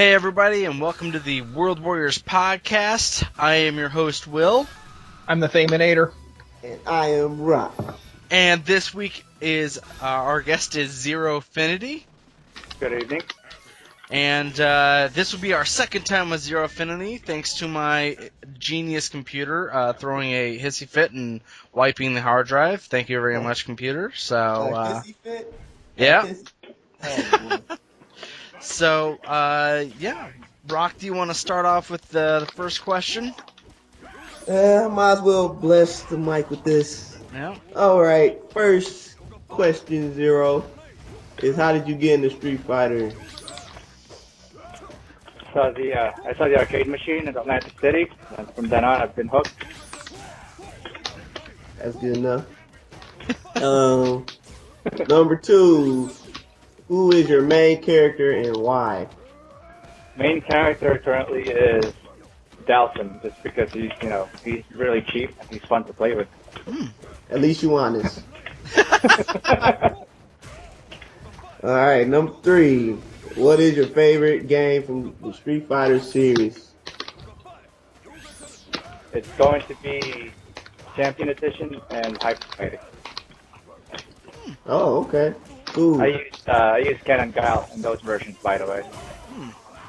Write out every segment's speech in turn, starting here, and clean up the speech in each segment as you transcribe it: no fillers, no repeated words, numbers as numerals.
Hey everybody, and welcome to the World Warriors podcast. I am your host, Will. I'm the Thaminator. And I am Rock. And this week is our guest is Zero Affinity. Good evening. And this will be our second time with Zero Affinity, thanks to my genius computer throwing a hissy fit and wiping the hard drive. Thank you very much, computer. So, hissy fit? Yeah. Oh, So, Rock, do you want to start off with the first question? Might as well bless the mic with this. Yeah. Alright, first question, Zero, is how did you get into Street Fighter? I saw the arcade machine in Atlantic City, and from then on I've been hooked. That's good enough. Number two, who is your main character and why? Main character currently is Dalton, just because he's really cheap and he's fun to play with. At least you honest. Alright, number three, what is your favorite game from the Street Fighter series? It's going to be Champion Edition and Hyper Fighting. Oh, okay. Cool. I use Ken and Guile in those versions, by the way.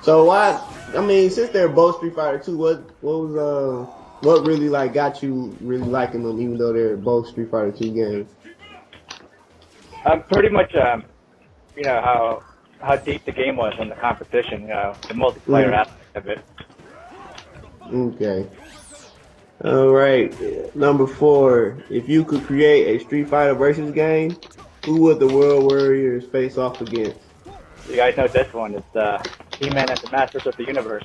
So since they're both Street Fighter 2, what really got you really liking them, even though they're both Street Fighter 2 games? Pretty much, how deep the game was in the competition, the multiplayer aspect of it. Okay. Alright, number four. If you could create a Street Fighter versus game, who would the World Warriors face off against? You guys know this one. It's He-Man and the Masters of the Universe.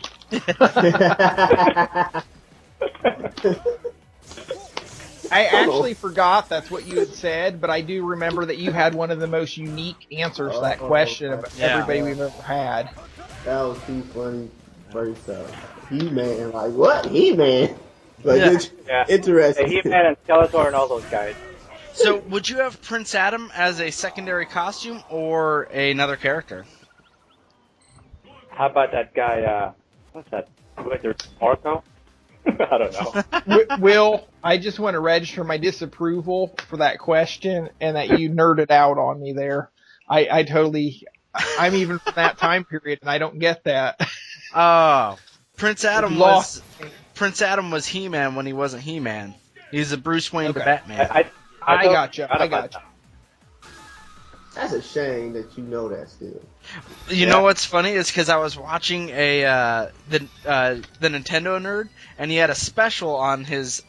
I actually forgot that's what you had said, but I do remember that you had one of the most unique answers to that question of everybody we've ever had. That was too funny. First He-Man, what? He-Man? Interesting. Hey, He-Man and Skeletor and all those guys. So, would you have Prince Adam as a secondary costume or another character? How about that guy, what's that? Marco? I don't know. Will, I just want to register my disapproval for that question and that you nerded out on me there. I'm even from that time period and I don't get that. Oh, Prince Adam was He-Man when he wasn't He-Man. He's a Bruce Wayne to Batman. I gotcha. That's a shame that you know that still. You know what's funny is because I was watching the Nintendo Nerd, and he had a special on his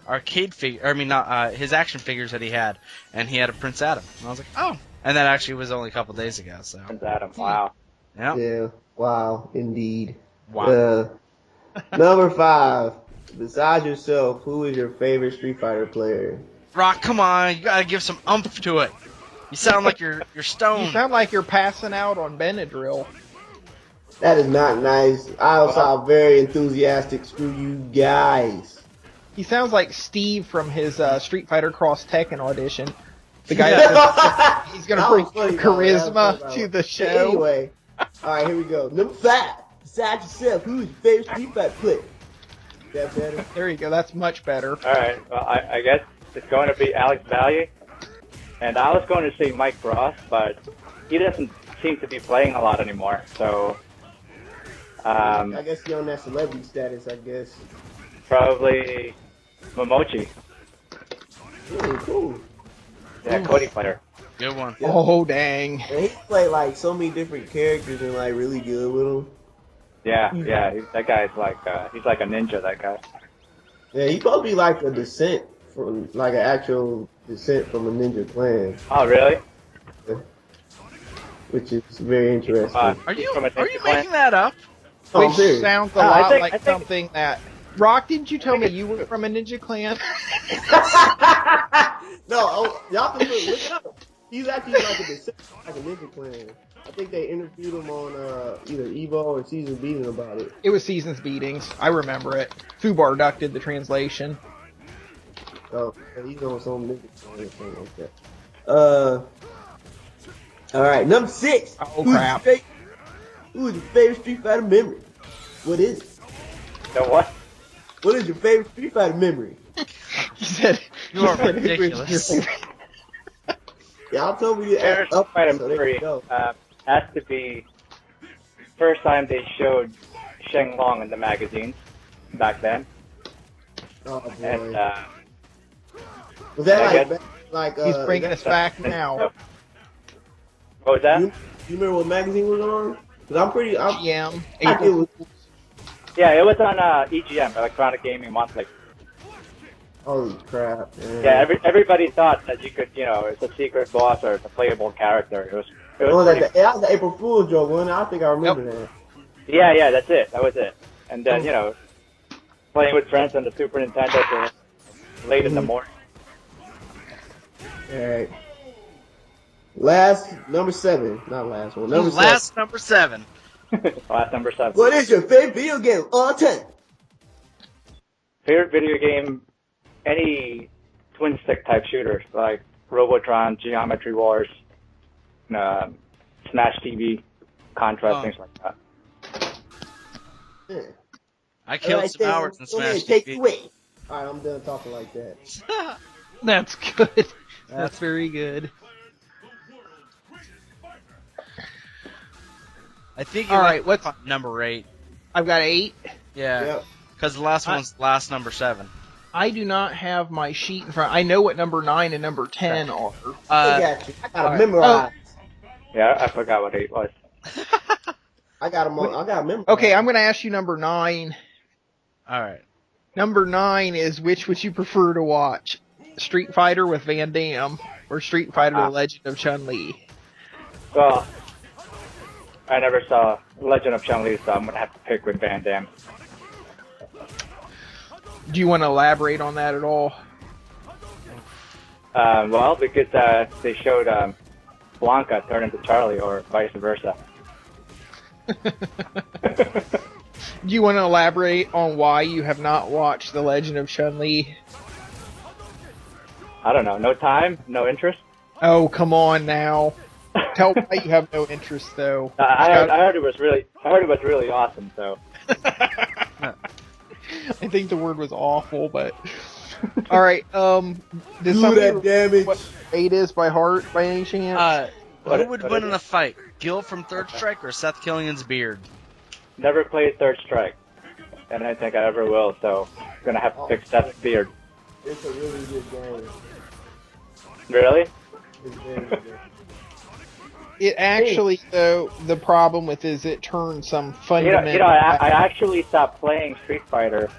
arcade figure. I mean, not his action figures that he had, and he had a Prince Adam. And I was like, oh, and that actually was only a couple days ago. So Prince Adam, wow. Yeah, wow, indeed. Wow. Number five. Besides yourself, who is your favorite Street Fighter player? Rock, come on, you gotta give some umph to it. You sound like you're stoned. You sound like you're passing out on Benadryl. That is not nice. I sound very enthusiastic. Screw you guys. He sounds like Steve from his Street Fighter Cross Tekken audition. The guy that he's gonna bring charisma to the show. Anyway, all right, here we go. Number five. Besides yourself, who is your favorite Street Fighter player? That better? There you go. That's much better. All right. Well, I guess it's going to be Alex Valier. And I was going to say Mike Ross, but he doesn't seem to be playing a lot anymore. So, I guess you're on that celebrity status, I guess. Probably Momochi. Ooh, cool. Yeah, Cody player. Good one. Yeah. Oh, dang. And he played so many different characters and really good with them. Yeah. That guy's he's like a ninja. That guy. Yeah, he's supposed to be like a descent from an actual descent from a ninja clan. Oh, really? Which is very interesting. Are you making that up? Oh, Which serious. sounds a lot like something that... Rock, didn't you tell me you were from a ninja clan? No, y'all can look it up. He's actually like a descent, like a ninja clan. I think they interviewed him on either Evo or Season Beating about it. It was Seasons Beatings. I remember it. Fubar Duck did the translation. So he's on some ninja clan or something like that. All right, number 6. Oh, crap. Who is your favorite Street Fighter memory? What is it? The what? What is your favorite Street Fighter memory? He said, You are he said, "Who is your ridiculous." favorite?" Y'all told me to Favorite ask up, Fighter so there memory you go. has to be first time they showed Sheng Long in the magazines back then. Oh boy. And was that I like He's bringing us back now. what was that? You remember what magazine was on? Cause I'm pretty. GM, I think it April. was. Yeah, it was on EGM, Electronic Gaming Monthly. Holy crap! Man. Yeah, everybody thought that you could, it's a secret boss or it's a playable character. It was That was the April Fool's joke, wasn't it? I think I remember that. yeah, that's it. That was it. And then, playing with friends on the Super Nintendo till late in the morning. Alright. Last, number 7. Not last one. Number 7. Last number 7. Last number 7. What is your favorite video game of all time? Favorite video game, any twin stick type shooters like Robotron, Geometry Wars, Smash TV, Contra, things like that. Yeah. I killed Alright, some then, hours in go ahead, Smash take TV. it away. Alright, I'm done talking like that. That's good. That's very good. I think All right, what's number 8. I've got 8. Yeah, Yep. because the last one's last number 7. I do not have my sheet in front. I know what number 9 and number 10 are. I got you. I gotta alright. memorize. Yeah, I forgot what 8 was. I got them. I got memorize. Okay, I'm going to ask you number 9. All right. Number 9 is which would you prefer to watch? Street Fighter with Van Damme or Street Fighter The Legend of Chun-Li? Well, I never saw Legend of Chun-Li, so I'm going to have to pick with Van Damme. Do you want to elaborate on that at all? Well, because they showed Blanca turn into Charlie, or vice versa. Do you want to elaborate on why you have not watched The Legend of Chun-Li? I don't know. No time, no interest. Oh, come on now. Tell why you have no interest, though. I heard it was really awesome. So I think the word was awful, but all right. Does Do somebody that damage. what 8 is by heart by any chance? Who would what win is in it? a fight? Gil from Third Strike or Seth Killian's beard? never played Third Strike, and I don't think I ever will. So I'm gonna have to pick Seth's beard. It's a really good game. Really? It's very good. It actually, though, the problem with is it turns some fundamental. I actually stopped playing Street Fighter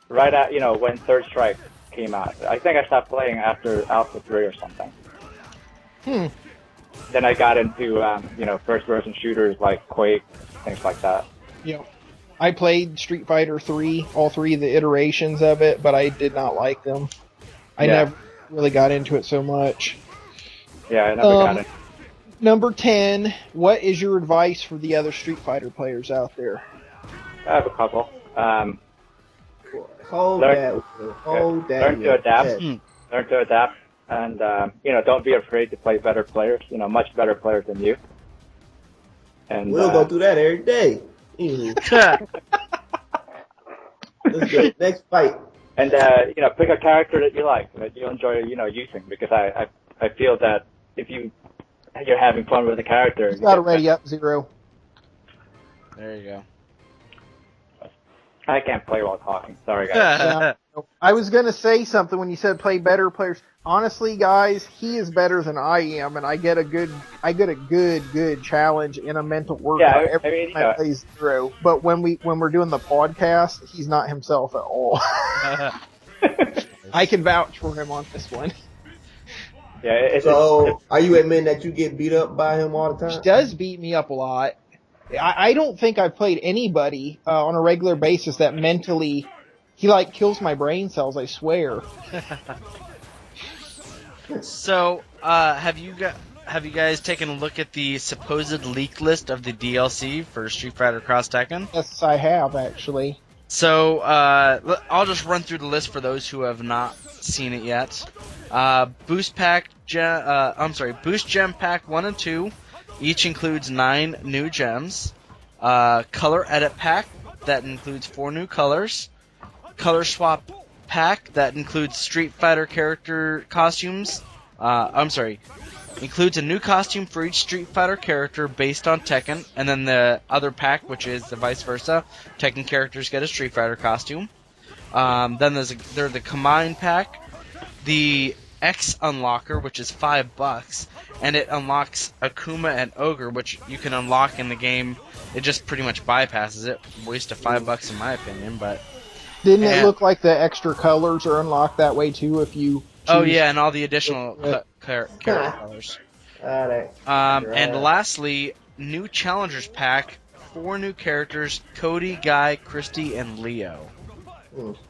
right at when Third Strike came out. I think I stopped playing after Alpha 3 or something. Then I got into first person shooters like Quake, things like that. Yeah. I played Street Fighter 3, all 3 of the iterations of it, but I did not like them. I Yeah. never really got into it so much. Yeah, I never got it. Number 10, what is your advice for the other Street Fighter players out there? I have a couple. Hold Learn- that. Hold that. Learn to adapt. Yeah. Learn to adapt, and don't be afraid to play better players. Much better players than you. And We'll go through that every day. Mhm. Let's go. Next fight. And pick a character that you like, that you enjoy, using. Because I feel that if you're having fun with the character, He's got it ready up, Zero. There you go. I can't play while talking. Sorry, guys. Yeah. I was going to say something when you said play better players. Honestly, guys, he is better than I am, and I get a good challenge in a mental workout every time I play Zero. But when we're doing the podcast, he's not himself at all. I can vouch for him on this one. Yeah. So, are you admitting that you get beat up by him all the He time? does beat me up a lot. I don't think I've played anybody on a regular basis that mentally he kills my brain cells. I swear. So, have you guys taken a look at the supposed leak list of the DLC for Street Fighter Cross Tekken? Yes, I have actually. So, I'll just run through the list for those who have not seen it yet. Boost Gem Pack 1 and 2 each includes 9 new gems. Color edit pack that includes 4 new colors. Color swap pack that includes Street Fighter character costumes. Includes a new costume for each Street Fighter character based on Tekken, and then the other pack, which is the vice versa. Tekken characters get a Street Fighter costume. Then there's the Combine pack, the X Unlocker, which is $5, and it unlocks Akuma and Ogre, which you can unlock in the game. It just pretty much bypasses it. Waste of $5 in my opinion, but didn't it look like the extra colors are unlocked that way too? If you oh yeah, and all the additional character colors. And lastly, new challengers pack, 4 new characters: Cody, Guy, Christy, and Leo.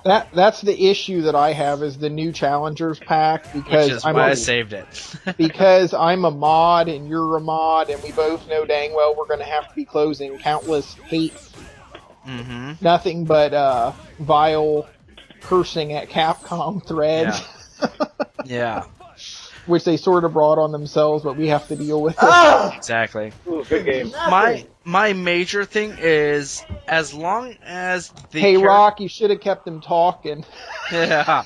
That's the issue that I have is the new challengers pack because I saved it. because I'm a mod and you're a mod and we both know dang well we're going to have to be closing countless hate, nothing but vile cursing at Capcom threads. Yeah. Which they sort of brought on themselves, but we have to deal with it. Exactly. Ooh, good game. My major thing is, as long as the Hey Rock, you should have kept them talking. Yeah.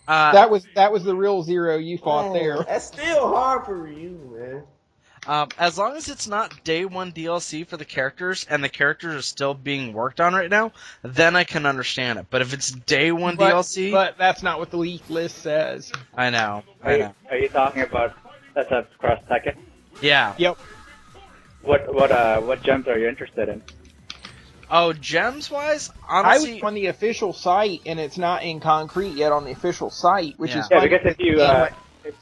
That was the real zero you fought there. That's still hard for you, man. As long as it's not day 1 DLC for the characters, and the characters are still being worked on right now, then I can understand it. But if it's day 1 DLC... But that's not what the leak list says. I know. Are you talking about that's Cross Tekken? Yeah. Yep. What gems are you interested in? Oh, gems-wise? I Honestly... was on the official site, and it's not in concrete yet on the official site, which is funny. Yeah, because if you...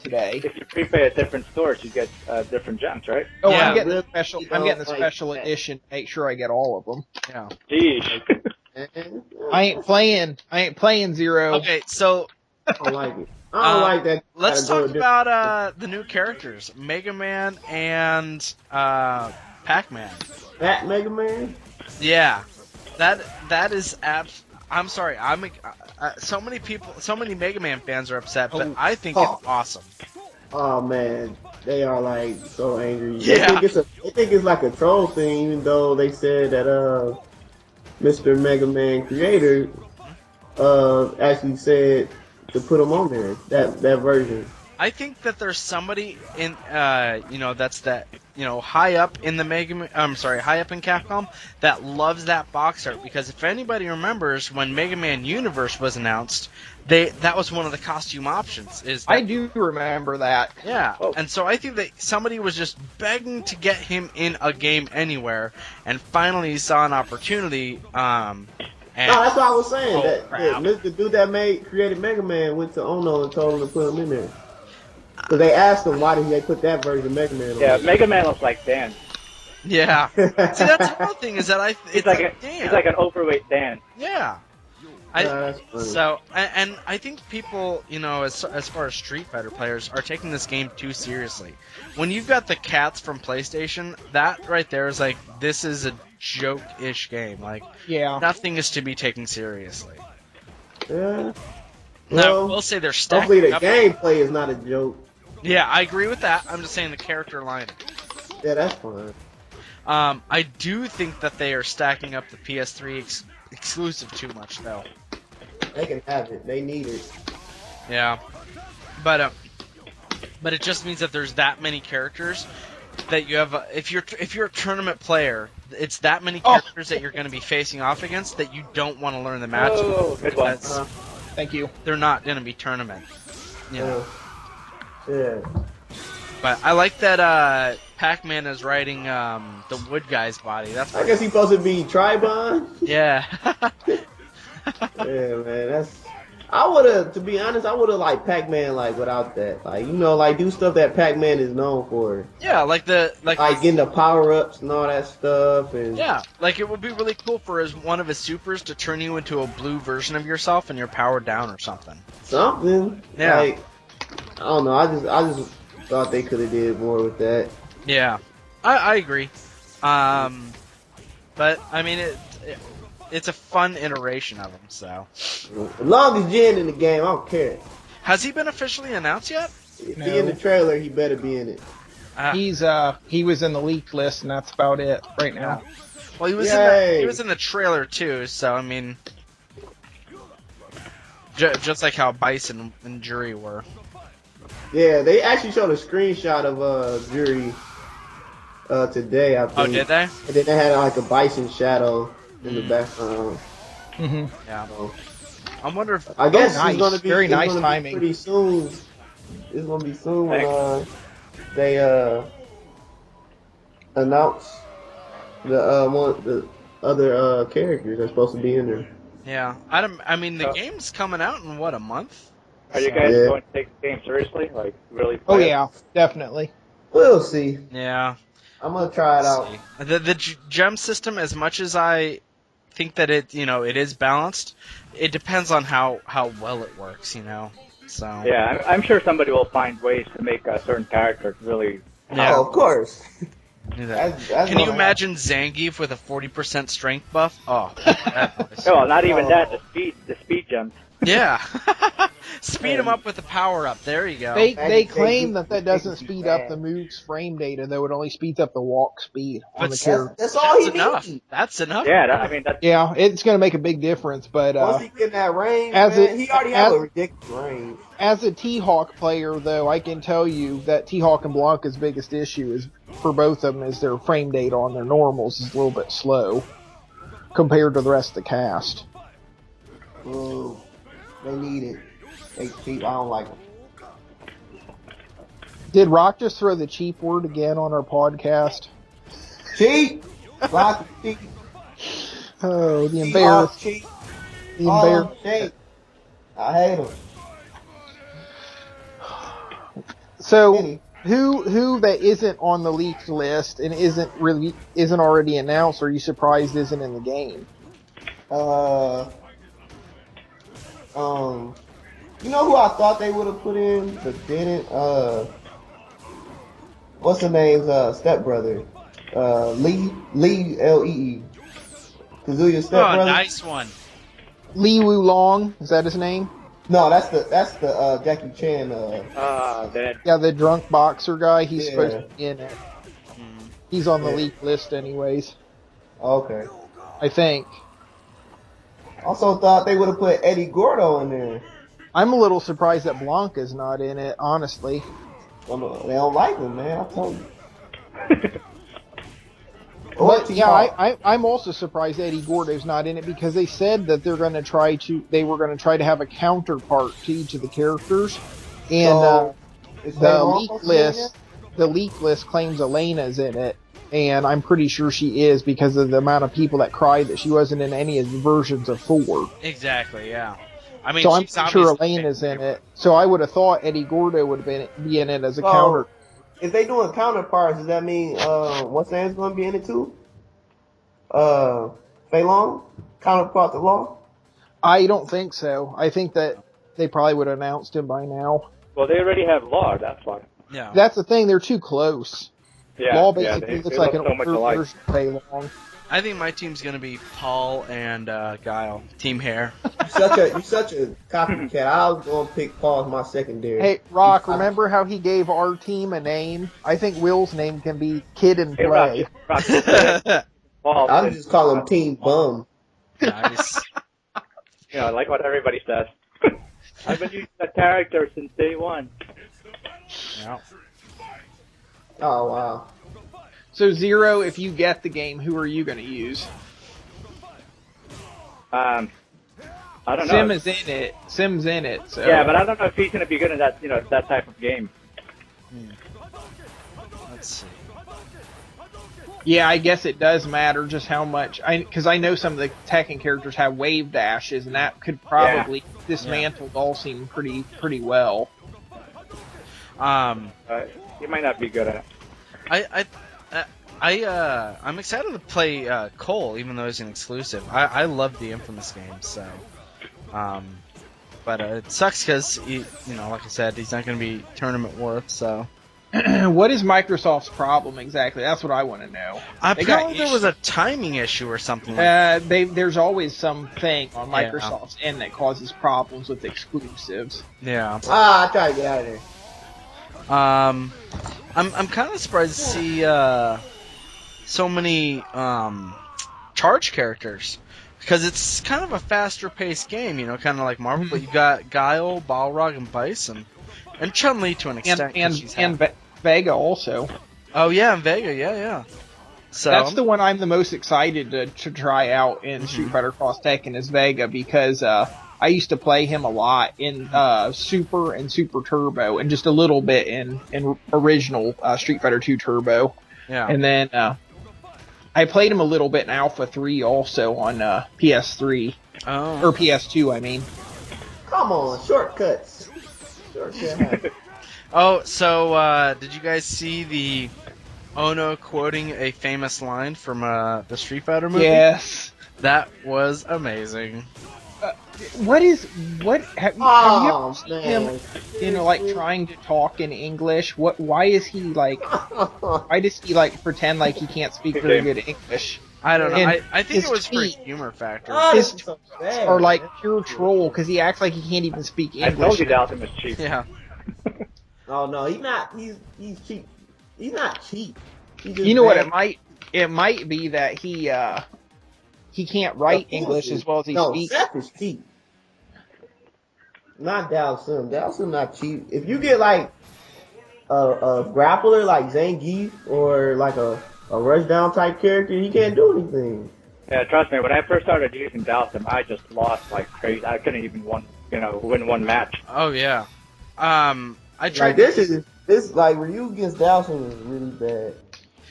today. If you prepay at different stores, you get different gems, right? Oh, Yeah. I'm getting the special edition. Make sure I get all of them. Yeah. Jeez. I ain't playing Zero. Okay, so... I don't like it. I don't like that. Let's talk about the new characters. Mega Man and Pac-Man. That Mega Man? Yeah. That is I'm sorry. So many Mega Man fans are upset, but I think it's awesome. Oh man, they are like so angry. Yeah. They think it's like a troll thing, even though they said that Mr. Mega Man creator actually said to put them on there. That version. I think that there's somebody in that's high up in the high up in Capcom that loves that box art, because if anybody remembers when Mega Man Universe was announced, that was one of the costume options. I do remember that. Yeah. And so I think that somebody was just begging to get him in a game anywhere, and finally saw an opportunity. No, that's what I was saying. The dude that created Mega Man went to Ono and told him to put him in there. So they asked him why did they put that version of Mega Man on. Yeah, Mega Man looks like Dan. Yeah. See, that's the whole thing is that he's like an overweight Dan. Yeah. That's funny. So, and I think people, as far as Street Fighter players, are taking this game too seriously. When you've got the cats from PlayStation, that right there is like, this is a joke-ish game. Like, nothing is to be taken seriously. Yeah. Now, I will say they're stacking hopefully the up. gameplay is not a joke. Yeah, I agree with that. I'm just saying the character line. Yeah, that's fine. I do think that they are stacking up the PS3 exclusive too much, though. They can have it. They need it. Yeah, but it just means that there's that many characters that you have. If you're a tournament player, it's that many characters that you're going to be facing off against that you don't want to learn the matches. Oh, good one. Thank you. They're not going to be tournament. Yeah. But I like that Pac-Man is riding the wood guy's body. That's I guess he's supposed to be Tribon. Yeah. Yeah, man. To be honest, I would have liked Pac-Man like without that. Like, do stuff that Pac-Man is known for. Yeah, like getting the power-ups and all that stuff. And yeah, like it would be really cool for one of his supers to turn you into a blue version of yourself and you're powered down or something. Yeah. Like, I don't know. I just thought they could have did more with that. Yeah, I agree. But I mean it's a fun iteration of him. So as long as Jin in the game, I don't care. Has he been officially announced yet? If he in the trailer, he better be in it. He was in the leaked list, and that's about it right now. Well, he was in the trailer too, so I mean, just like how Bison and Jury were. Yeah, they actually showed a screenshot of Jury today, I think. Oh, did they? And then they had like a Bison shadow in the background. Mm-hmm. Yeah. So, I wonder if I guess nice. it's gonna be Very nice gonna timing. Be pretty soon. It's gonna be soon when they announce the other characters that's supposed to be in there. Yeah, I mean, the game's coming out in what, a month? Are you guys going to take the game seriously? Like, really play Oh it? yeah, definitely. We'll see. Yeah. I'm gonna try it out. The gem system, as much as I think that it is balanced, it depends on how well it works, So Yeah, I'm sure somebody will find ways to make a certain character really. Yeah. Oh, of course. That's Can you imagine Zangief with a 40% strength buff? Oh, well, not even that. The speed gems. Yeah. Speed him up with the power up. There you go. They claim that doesn't speed up the move's frame data, though it only speeds up the walk speed on the character. That's all he enough. needs. That's enough. Yeah, that's... Yeah, it's going to make a big difference, but once he get in that range, he already has a ridiculous range. As a T-Hawk player, though, I can tell you that T-Hawk and Blanca's biggest issue is for both of them is their frame data on their normals is a little bit slow compared to the rest of the cast. Ooh, they need it. I don't like them. Did Rock just throw the cheap word again on our podcast? Cheap? Rock cheap. Oh, the embarrassed. Cheap. The embarrassed. I hate them. So, who that isn't on the leaked list and isn't already announced, are you surprised isn't in the game? You know who I thought they would have put in, but didn't? What's the name's stepbrother? Lee Lee. Kazuya's stepbrother. Oh, nice one. Li Wulong, is that his name? No, that's the Jackie Chan. That. Yeah, the drunk boxer guy. He's supposed to be in it. He's on the leaked list, anyways. Okay. I think. Also thought they would have put Eddie Gordo in there. I'm a little surprised that Blanca's not in it, honestly. They don't like him, man. I told you. But yeah, I'm also surprised Eddie Gordo's not in it because they said that they were going to try to have a counterpart to each of the characters, and the leak list claims Elena's in it, and I'm pretty sure she is because of the amount of people that cried that she wasn't in any of the versions of 4. Exactly, yeah. I mean, so I'm pretty sure Elena's in it. So I would have thought Eddie Gordo would have be in it as a counter. If they doing counterparts, does that mean what's name's going to be in it too? Fei Long, counterpart to Long. I don't think so. I think that they probably would have announced him by now. Well, they already have Law. That's why. Yeah. That's the thing. They're too close. Yeah. Law basically looks like an older version of Fei Long. I think my team's gonna be Paul and Guile. Team Hair. You're such a copycat. I was gonna pick Paul as my secondary. Hey, Rock, remember how he gave our team a name? I think Will's name can be Kid and Play. Paul, I just call him Team Bum. Nice. Like what everybody says. I've been using that character since day one. Yeah. Oh wow. So Zero, if you get the game, who are you going to use? I don't know. Sim is in it. Sim's in it. So. Yeah, but I don't know if he's going to be good in that, that type of game. Let's see. Yeah, I guess it does matter just how much. Because I know some of the Tekken characters have wave dashes, and that could probably dismantle Dhalsim pretty well. He might not be good at it. I'm excited to play Cole, even though he's an exclusive. I love the Infamous games, so. But it sucks because like I said, he's not going to be tournament worth. So. What is Microsoft's problem exactly? That's what I want to know. Apparently there was a timing issue or something. Like there's always something on Microsoft's end that causes problems with exclusives. Yeah. I try to get out of there. I'm kind of surprised to see so many charge characters. Because it's kind of a faster paced game, you know, kind of like Marvel, but you got Guile, Balrog, and Bison. And Chun-Li to an extent. And Vega also. Oh, yeah, and Vega, yeah. So that's the one I'm the most excited to try out in Street Fighter Cross Tekken is Vega, because I used to play him a lot in Super and Super Turbo, and just a little bit in original Street Fighter 2 Turbo. Yeah. And then I played him a little bit in Alpha 3 also on PS3. Oh. Or PS2, I mean. Come on, shortcuts. Shortcut. Oh, so did you guys see the Ono quoting a famous line from the Street Fighter movie? Yes. That was amazing. Have you ever seen him, you know, like trying to talk in English? Why is he like? Why does he like pretend like he can't speak very good English? I don't know. And I think it was for his humor factor. Or like pure troll because he acts like he can't even speak English. I told you Dalton was cheap. Yeah. Oh no, he's not. He's cheap. He's not cheap. He's just You know what? bad. It might be that he can't write English as well as he speaks. No, Seth is cheap. Not Dalsim. Dalsim not cheap. If you get like a grappler like Zangief or like a rushdown type character, he can't do anything. Yeah, trust me. When I first started using Dalton, I just lost like crazy. I couldn't even win one match. Oh yeah. I tried. Like this like Ryu against Dalsim is really bad.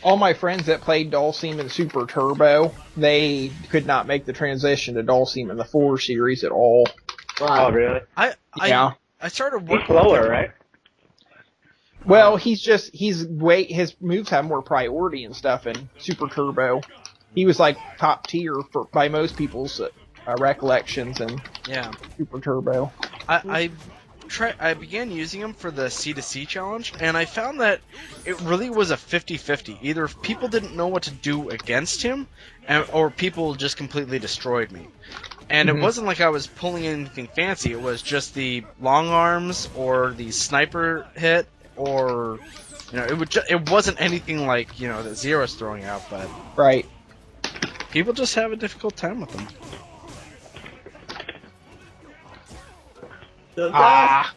All my friends that played Dhalsim in Super Turbo, they could not make the transition to Dhalsim in the 4 series at all. Oh, really? I started He's working slower, with him. right? Well, his moves have more priority and stuff in Super Turbo. He was like top tier by most people's recollections in Super Turbo. I began using him for the C2C challenge, and I found that it really was a 50-50. Either people didn't know what to do against him, or people just completely destroyed me. And it wasn't like I was pulling anything fancy. It was just the long arms or the sniper hit, or it wasn't anything like that Zero's throwing out. But right, people just have a difficult time with them. So that's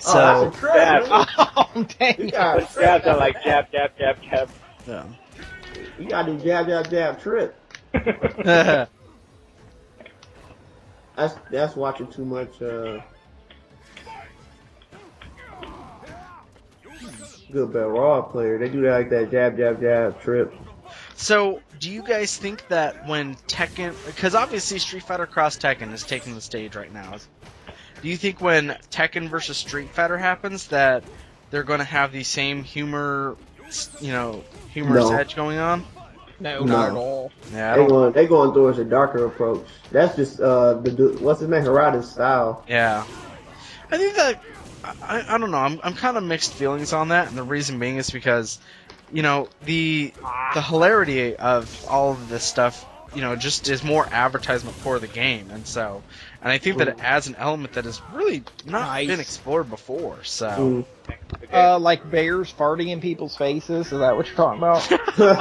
a trap. Oh, dang. Jabs are like jab. yeah. You gotta do jab trip. That's watching too much good Battle Raw player. They do that like that jab trip. So, do you guys think that when Tekken, because obviously Street Fighter Cross Tekken is taking the stage right now, do you think when Tekken versus Street Fighter happens that they're going to have the same humorous edge going on? No, not at all. Yeah, They going towards a darker approach. That's just what's his name, Harada's style. Yeah, I think that I don't know. I'm kind of mixed feelings on that, and the reason being is because the hilarity of all of this stuff just is more advertisement for the game, and I think that it adds an element that has really not been explored before. So, like bears farting in people's faces. Is that what you're talking about? no,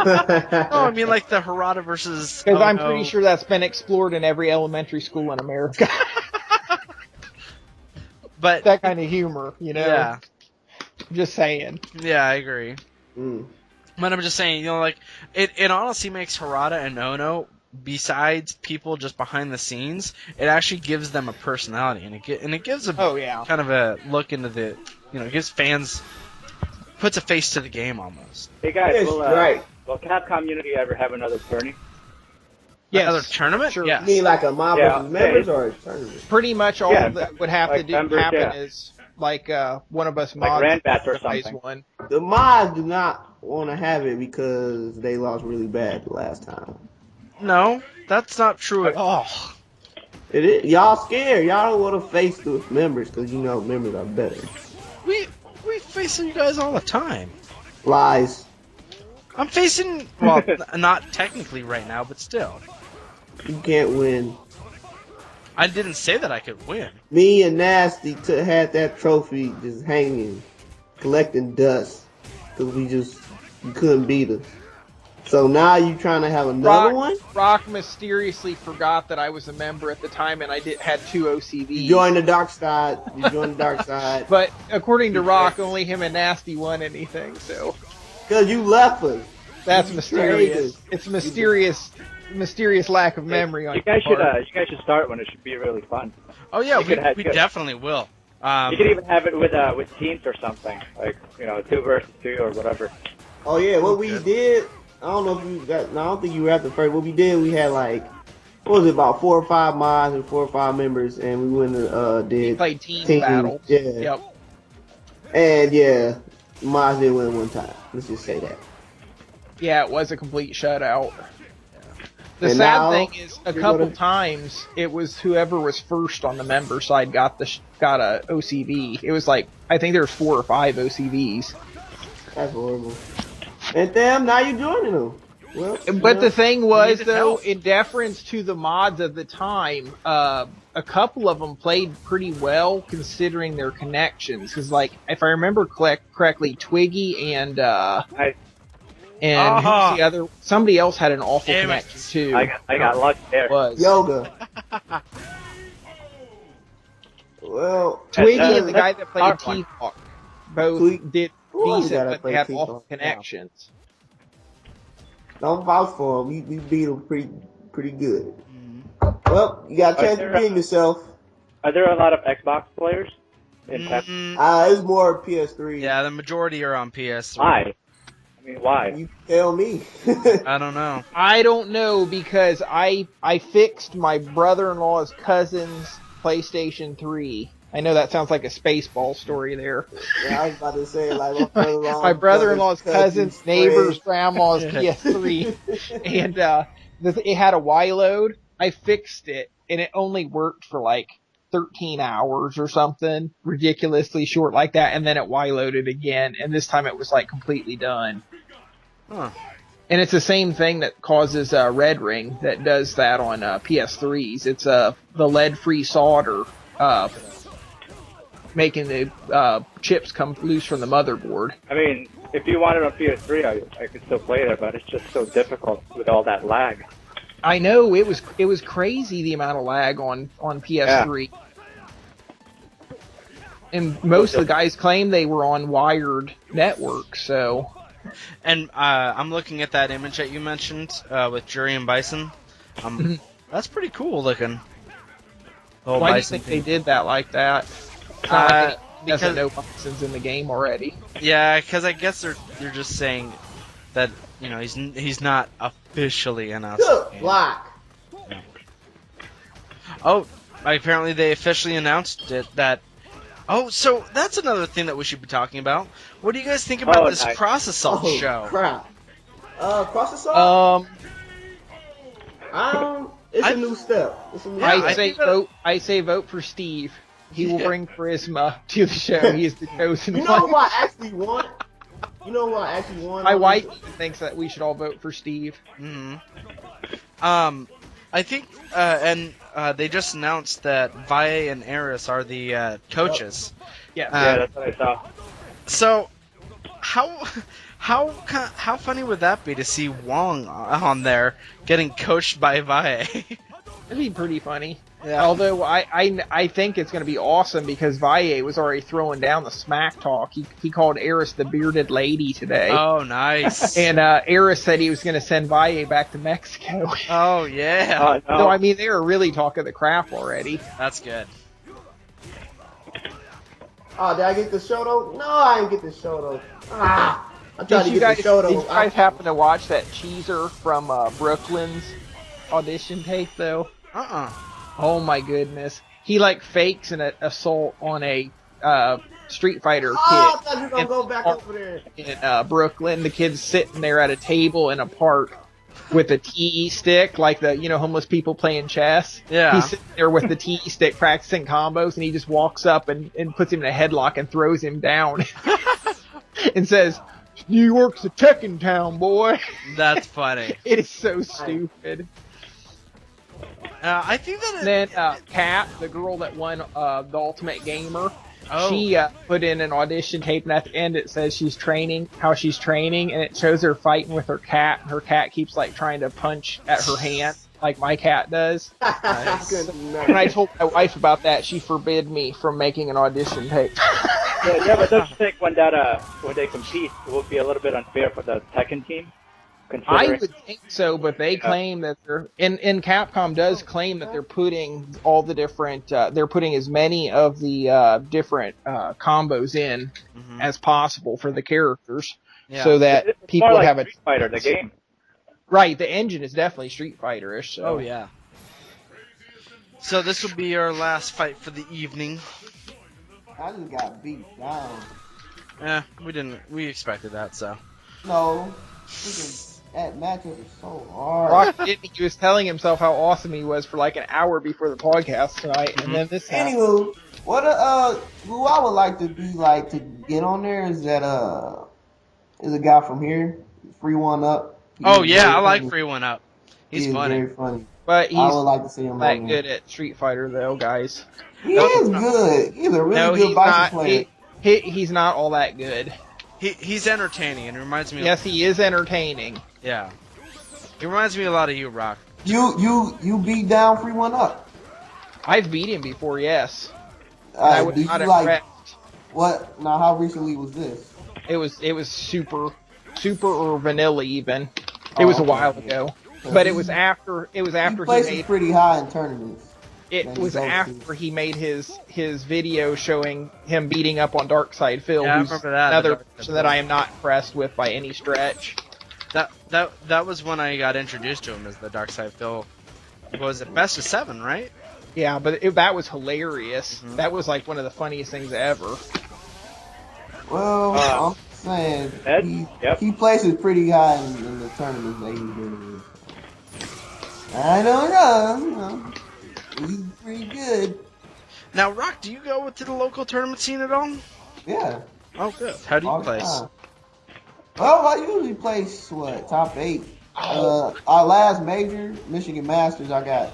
I mean like the Harada versus. Because I'm pretty sure that's been explored in every elementary school in America. But that kind of humor, Yeah. Just saying. Yeah, I agree. But I'm just saying, it honestly makes Harada and Ono, besides people just behind the scenes, it actually gives them a personality, and it gives a kind of a look into the, it gives fans, puts a face to the game almost. Hey guys, right. Will Capcom Unity ever have another tourney? Yes. Another tournament? Sure. Yes. You mean like a mob versus members or a tournament? Pretty much all that would have to happen is like one of us mods like Randbats or plays something. one. The mods do not want to have it because they lost really bad the last time. No, that's not true at all. It is. Y'all scared. Y'all don't want to face the members because members are better. We facing you guys all the time. Lies. I'm facing, not technically right now, but still. You can't win. I didn't say that I could win. Me and Nasty had that trophy just hanging, collecting dust, because you couldn't beat us. So now you trying to have another one? Rock mysteriously forgot that I was a member at the time, and I had 2 OCVs. You joined the dark side. But according to Rock, only him and Nasty won anything. So because you left us. That's mysterious. It's mysterious lack of memory on you guys should start one. It should be really fun. Oh yeah, we definitely will. You could even have it with teams or something, like 2 versus 2 or whatever. Oh yeah, what we did. I don't know if you got. No, I don't think you were at the first. What we did, we had about 4 or 5 mods and 4 or 5 members, and we went and did. We played team battles. Yeah. Yep. And yeah, mods did win one time. Let's just say that. Yeah, it was a complete shutout. The And sad now, thing is, a couple times it was whoever was first on the member side got a OCV. It was I think there was 4 or 5 OCVs. That's horrible. And damn, now you're joining them. Well, but the thing was, though, in deference to the mods of the time, a couple of them played pretty well considering their connections. Because, if I remember correctly, Twiggy and who's the other? Somebody else had an awful connection too. I got lucky there. Yoga. Well, Twiggy and the guy that played T-Talk both did Ooh, decent, but they had awful connections. Don't vouch for him. We beat him pretty good. Well, you got a chance to redeem yourself. Are there a lot of Xbox players in PES? It's more PS3. Yeah, the majority are on PS3. Why? I mean, why? You tell me. I don't know. I don't know because I fixed my brother-in-law's cousin's PlayStation 3. I know that sounds like a Spaceball story there. Yeah, I was about to say, my brother-in-law's cousin's neighbor's grandma's PS3. And it had a Y-load. I fixed it, and it only worked for 13 hours or something, ridiculously short like that, and then it Y-loaded again, and this time it was completely done. Huh. And it's the same thing that causes Red Ring that does that on PS3s. It's the lead-free solder making the chips come loose from the motherboard. I mean, if you want it on PS3, I could still play it, but it's just so difficult with all that lag. I know, it was crazy the amount of lag on PS3. Yeah. And most of the guys claim they were on wired networks, so... And I'm looking at that image that you mentioned with Jury and Bison. That's pretty cool looking. Why do you think they did that like that? Because no Bison's in the game already. Yeah, because I guess they're just saying that he's not officially announced. Block. Yeah. Oh, apparently they officially announced it that. Oh, so that's another thing that we should be talking about. What do you guys think about this Cross Assault show? Crap. Cross Assault? It's a new step. I say vote for Steve. He will bring charisma to the show. He is the chosen one. You know who I actually want? My wife thinks that we should all vote for Steve. Mm-hmm. I think, they just announced that Valle and Eris are the coaches. Yeah, that's what I saw. So, how funny would that be to see Wong on there getting coached by Valle? It'd be pretty funny. Yeah. Although I think it's going to be awesome because Valle was already throwing down the smack talk. He called Eris the bearded lady today. Oh, nice. And Eris said he was going to send Valle back to Mexico. Oh, yeah. No. So, I mean, they were really talking the crap already. That's good. Oh, did I get the show though? No, I didn't get the show though. I tried to get the show though. Did you guys happen to watch that Cheezer from Brooklyn's audition tape though? Oh my goodness. He fakes an assault on a Street Fighter kid. I thought you were going to go back over there. In Brooklyn, the kid's sitting there at a table in a park with a TE stick, like the homeless people playing chess. Yeah. He's sitting there with the TE stick practicing combos, and he just walks up and puts him in a headlock and throws him down. And says, "New York's a Tekken town, boy." That's funny. It is so stupid. I think that. Then Kat, the girl that won the Ultimate Gamer, Oh. she put in an audition tape, and at the end it says how she's training, and it shows her fighting with her cat. Her cat keeps like trying to punch at her hand, like my cat does. Nice. When I told my wife about that, she forbid me from making an audition tape. Yeah, but don't you think when they compete, it will be a little bit unfair for the Tekken team? I would think so, but they claim that they're in Capcom does claim that they're putting all the different they're putting as many of the different combos in as possible for the characters, so that it's people more would like have a Street Fighter, the game. Right, the engine is definitely Street Fighter-ish. So. Oh yeah. So this will be our last fight for the evening. I just got beat down. We expected that, so. No, that matchup is so hard. Rock didn't. He was telling himself how awesome he was for like an hour before the podcast tonight, and then this happened. Anywho, who I would like to be like to get on there is that is a guy from here, Free One Up. Oh yeah, I like Free One Up. He's funny. Very funny. But I would like to see him that on good at Street Fighter, though, guys. He is good. He's a really good Bison player. He's not all that good. He's entertaining and reminds me. Yes, he is entertaining. Yeah, he reminds me a lot of you, Rock. You beat down Free One Up. I've beat him before, yes. I was not impressed. What? Now, how recently was this? It was super or vanilla even. It was a while ago, but it was after he made pretty high in tournaments. It was after he made his video showing him beating up on Darkside Phil, Yeah, I who's remember that. another person that I am not impressed with by any stretch. That was when I got introduced to him as the Darkside Phil. Was it best of 7, right? Yeah, but that was hilarious. Mm-hmm. That was like one of the funniest things ever. Well, I'm saying he places pretty high in the tournaments that he's doing. I don't know. He's pretty good. Now, Rock, do you go to the local tournament scene at all? Yeah. Oh, good. How do you place? Well, I usually place top 8. Our last major, Michigan Masters, I got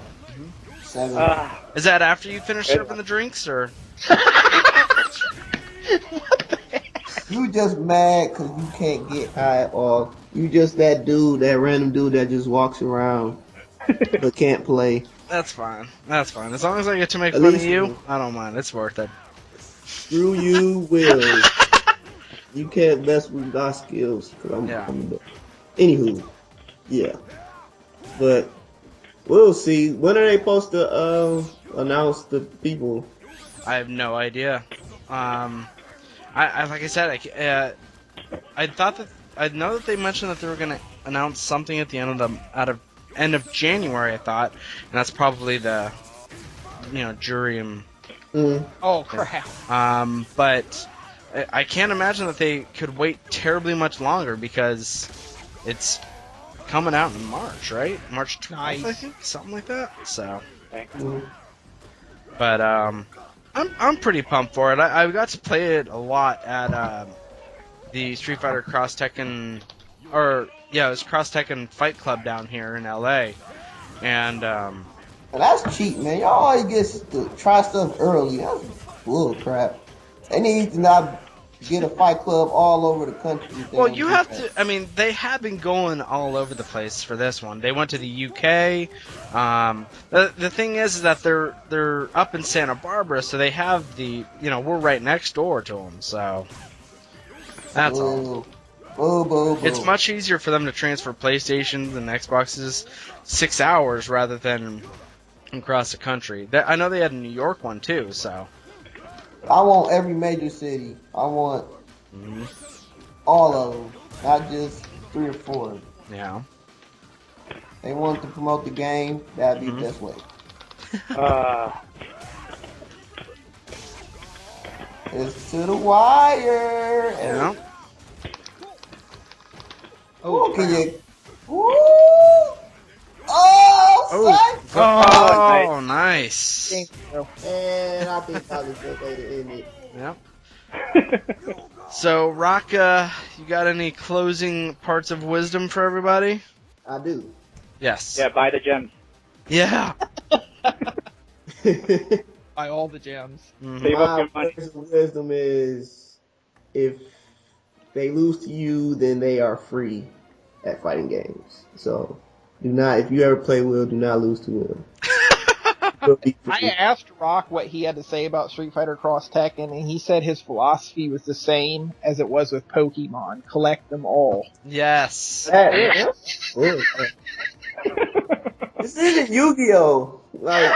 7. Is that after you finish serving the drinks, or? You just mad because you can't get high, or you just that random dude that just walks around but can't play. That's fine. That's fine. As long as I get to make fun of you, I don't mind. It's worth it. Screw you, Will. You can't mess with my skills. Anywho, yeah. But we'll see. When are they supposed to announce the people? I have no idea. I like I said, I thought that I know that they mentioned that they were going to announce something at the end of January, I thought, and that's probably the jury and oh crap. But I can't imagine that they could wait terribly much longer because it's coming out in March, right? March 12th, nice. I think, something like that. So, but I'm pretty pumped for it. I got to play it a lot at the Street Fighter Cross Tekken, it was Cross Tekken Fight Club down here in LA, and that's cheap, man. Y'all always get to try stuff early. That's bull crap. They need to not get a fight club all over the country. Well, you have to. I mean, they have been going all over the place for this one. They went to the UK. The thing is that they're up in Santa Barbara, so they have we're right next door to them. So that's all. It's much easier for them to transfer PlayStations and Xboxes 6 hours rather than across the country. I know they had a New York one too, so. I want every major city. I want all of them, not just 3 or 4. Yeah. They want to promote the game. That'd be the best way. It's to the wire. Yeah. Oh, can you? Ooh! Oh, nice. And I think that was a good way to end it. Yep. So, Rock, you got any closing parts of wisdom for everybody? I do. Yes. Yeah, buy the gems. Yeah. Buy all the gems. Mhm. Save up your My money. words of wisdom is, if they lose to you, then they are free at fighting games. So do not, if you ever play Will, do not lose to Will. Will be I free. asked Rock what he had to say about Street Fighter Cross Tekken, and he said his philosophy was the same as it was with Pokemon: collect them all. Yes. Yeah. This isn't Yu-Gi-Oh! Like,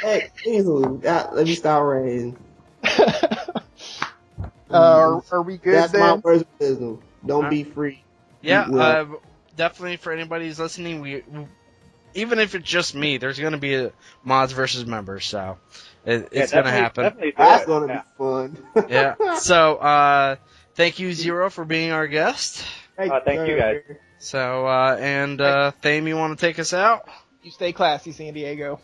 heck, anywho, let me stop ranting. Are we good That's my then? words of wisdom. Don't Uh, be free. Yeah. Beat Will. Definitely for anybody who's listening, even if it's just me, there's going to be a mods versus members, so it's going to happen. Definitely do That's it. gonna Yeah. be fun. Yeah. So, thank you, Zero, for being our guest. Thank you, guys. So, Thame, you want to take us out? You stay classy, San Diego.